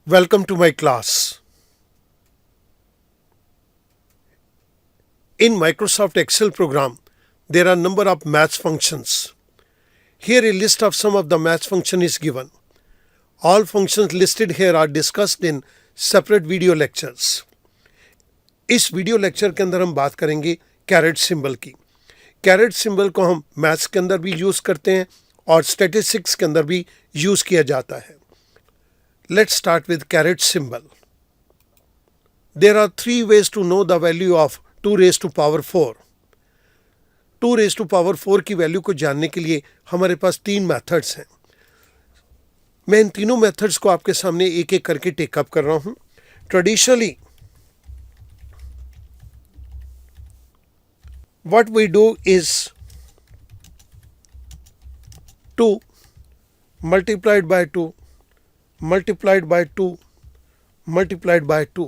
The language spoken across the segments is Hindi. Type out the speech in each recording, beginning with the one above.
Welcome to my class. In Microsoft Excel program, there are number of math functions. Here a list of some of the math function is given. All functions listed here are discussed in separate video lectures. इस वीडियो लेक्चर के अंदर हम बात करेंगे कैरेट सिंबल की. कैरेट सिंबल को हम मैथ्स के अंदर भी यूज़ करते हैं और स्टैटिस्टिक्स के अंदर भी यूज़ किया जाता है. Let's start with caret symbol. There are three ways to know the value of 2 raised to power 4. 2 raised to power 4 की वैल्यू को जानने के लिए हमारे पास 3 मेथड्स हैं. मैं इन तीनों मेथड्स को आपके सामने एक एक करके टेकअप कर रहा हूं. Traditionally what we do is 2 multiplied by 2 multiplied by 2 multiplied by 2.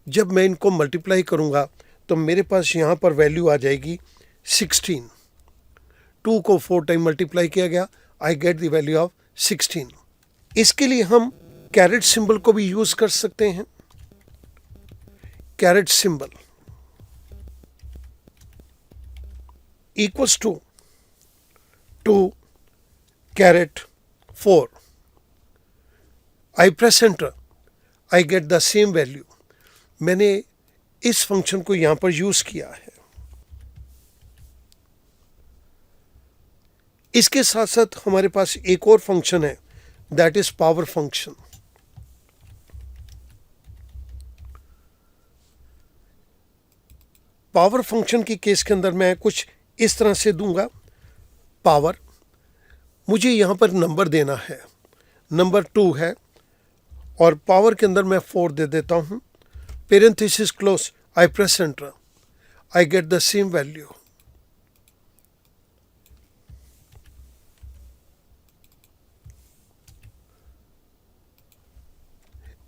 जब मैं इनको मल्टीप्लाई करूंगा तो मेरे पास यहाँ पर वैल्यू आ जाएगी 16. 2 को 4 टाइम मल्टीप्लाई किया गया, I get the value of 16. इसके लिए हम कैरेट सिंबल को भी यूज कर सकते हैं. Caret symbol equals to 2 caret 4. I press enter, I get the same value. मैंने इस फंक्शन को यहां पर यूज किया है. इसके साथ साथ हमारे पास एक और फंक्शन है, that is power function. Power function की केस के अंदर मैं कुछ इस तरह से दूंगा. पावर, मुझे यहां पर नंबर देना है, नंबर 2 है और पावर के अंदर मैं 4 दे देता हूं. Parenthesis close, I press enter, I get the same value.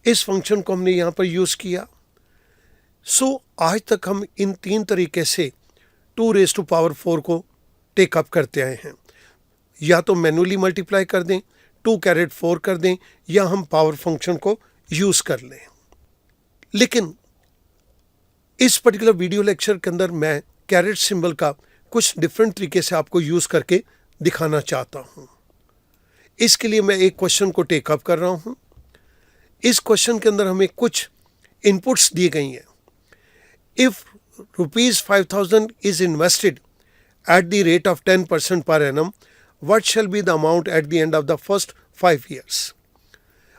इस फंक्शन को हमने यहां पर यूज किया. सो आज तक हम इन 3 तरीके से 2 रेज़ टू पावर 4 को टेकअप करते आए हैं. या तो मैन्युअली मल्टीप्लाई कर दें, 2 कैरेट 4 कर दें, या हम पावर फंक्शन को यूज कर लें. लेकिन इस पर्टिकुलर वीडियो लेक्चर के अंदर मैं कैरेट सिंबल का कुछ डिफरेंट तरीके से आपको यूज करके दिखाना चाहता हूं. इसके लिए मैं एक क्वेश्चन को टेकअप कर रहा हूं. इस क्वेश्चन के अंदर हमें कुछ इनपुट्स दी गई हैं. If ₹5,000 is invested at the rate of 10% per annum, what shall be the amount at the end of the first 5 years?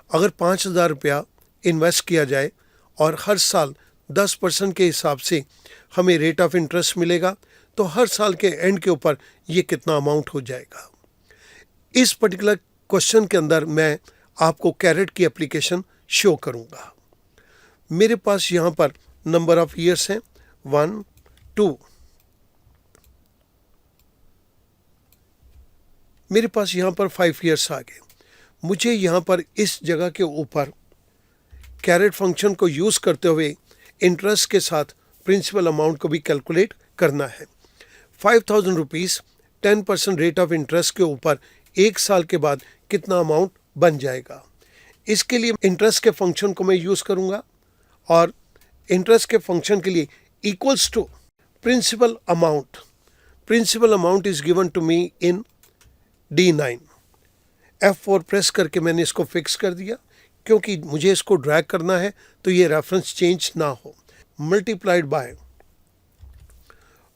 अगर 5,000 रुपया इन्वेस्ट किया जाए और हर साल 10% के हिसाब से हमें रेट ऑफ इंटरेस्ट मिलेगा, तो हर साल के एंड के ऊपर ये कितना अमाउंट हो जाएगा. इस पर्टिकुलर क्वेश्चन के अंदर मैं आपको कैरेट की एप्लीकेशन शो करूंगा. मेरे पास यहाँ पर नंबर ऑफ ईयर्स हैं 1, 2. मेरे पास यहाँ पर 5 ईयर्स आ गए. मुझे यहाँ पर इस जगह के ऊपर कैरेट फंक्शन को यूज़ करते हुए इंटरेस्ट के साथ प्रिंसिपल अमाउंट को भी कैलकुलेट करना है. 5,000 रुपीज़ 10% रेट ऑफ इंटरेस्ट के ऊपर एक साल के बाद कितना अमाउंट बन जाएगा. इसके लिए इंटरेस्ट के फंक्शन को मैं यूज़ करूँगा और इंटरेस्ट के फंक्शन के लिए equals to principal amount. Principal amount is given to me in D9. F4 press करके मैंने इसको फिक्स कर दिया, क्योंकि मुझे इसको ड्रैग करना है तो ये रेफरेंस चेंज ना हो. Multiplied by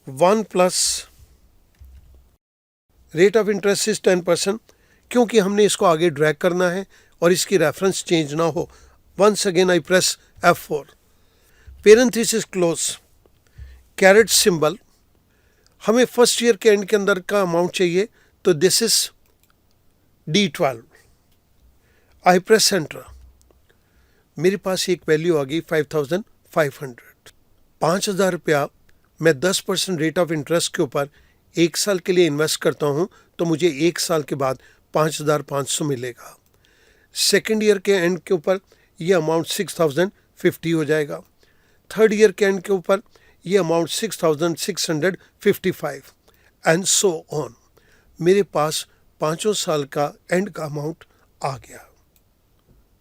1 plus rate of interest is 10%, क्योंकि हमने इसको आगे ड्रैग करना है और इसकी रेफरेंस चेंज ना हो. Once again I press F4. Parenthesis close. Caret symbol, हमें फर्स्ट ईयर के एंड के अंदर का अमाउंट चाहिए, तो this is D12. I press enter, मेरे पास एक वैल्यू आ गई 5,500. 5,000 रुपया मैं 10% रेट ऑफ इंटरेस्ट के ऊपर एक साल के लिए इन्वेस्ट करता हूं, तो मुझे एक साल के बाद 5,500 मिलेगा. सेकेंड ईयर के एंड के ऊपर ये अमाउंट 6,050 हो जाएगा. थर्ड ईयर के एंड के ऊपर ये अमाउंट 6,655 एंड सो ऑन. मेरे पास 5 साल का एंड का अमाउंट आ गया.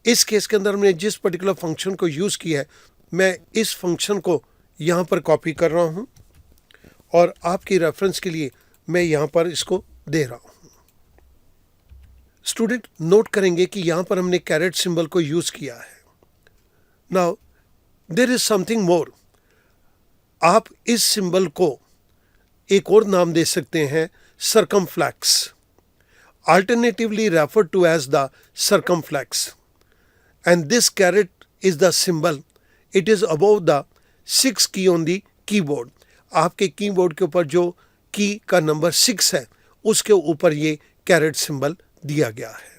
इस केस के अंदर हमने जिस पर्टिकुलर फंक्शन को यूज़ किया है, मैं इस फंक्शन को यहाँ पर कॉपी कर रहा हूँ और आपकी रेफरेंस के लिए मैं यहाँ पर इसको दे रहा हूँ। स्टूडेंट नोट करेंगे कि यहाँ पर हमने कैरेट सिंबल को यूज़ किया है। Now there is something more. आप इस सिंबल को एक और नाम दे सकते हैं, circumflex, alternatively referred to as the circumflex. And this caret is the symbol. It is above the 6 key on the keyboard. आपके कीबोर्ड के ऊपर जो की का नंबर 6 है, उसके ऊपर ये कैरेट सिंबल दिया गया है.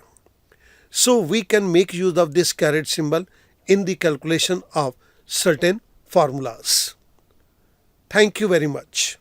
So we can make use of this caret symbol in the calculation of certain formulas. Thank you very much.